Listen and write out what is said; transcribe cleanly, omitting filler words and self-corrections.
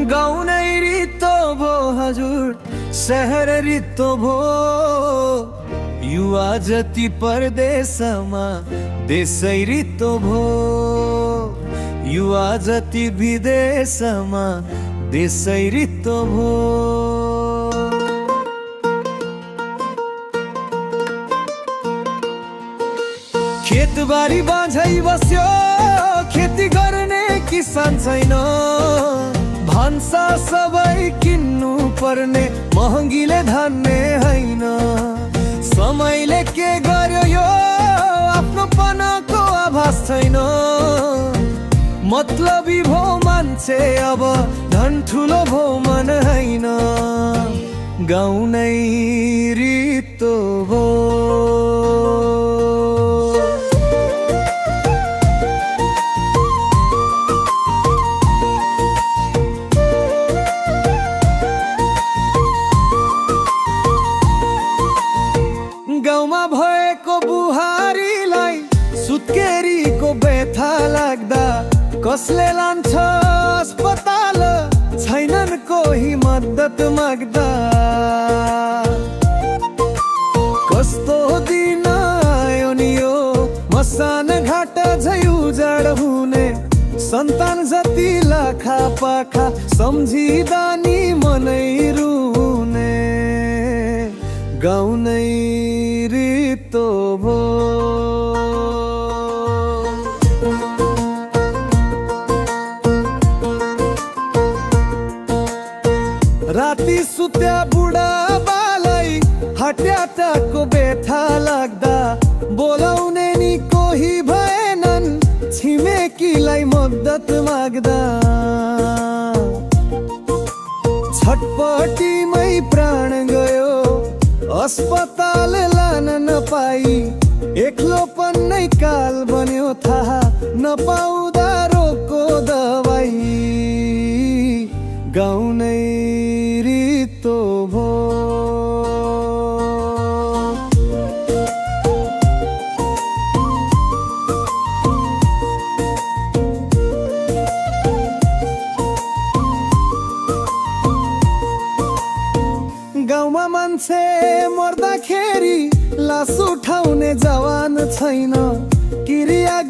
गाउँ नै रित्तो भो हजुर, शहर रित्तो भो। युवा जति परदेशमा देशै रित्तो भो, युवा जति विदेशमा देशै रित्तो भो। खेतबारी बाँझै बस्यो, खेती गर्ने किसान छैन। भान्सा सबै किन्नु पर्ने, महँगीले धान्ने हैन। समयले के गर्यो यो आफ्नोपनको आभास छैन। मतलबी भो मान्छे अब धन ठुलो भो मन हैन। गाउँ नै रित्तो भो। गाउँमा भएको बुहारीलाई सुत्केरीको व्यथा लाग्दा कसले लान्छ अस्पताल, छैनन् कोही मद्दत माग्दा। कस्तो दिन आयो नि यो, मसान घाट झै उजाड हुने। सन्तान जति लाखा पाखा सम्झिदा नि मनै रुने। गाउँ नै रित्तो भो। राति सुत्या बुढा बालाई हट्याटाको व्यथा लाग्दा बोलाउने नि कोही भएनन्, छिमेकीलाई मद्दत माग्दा। छटपटीमै प्राण गयो, अस्पताल लान नपाई। एक्लोपन नै काल बन्यो, थाहा नपाउँदा रोगको दबाई। गाउँ नै रित्तो भो। गाउँमा मान्छे मर्दाखेरि लास उठाउने जवान छैन। क्रिया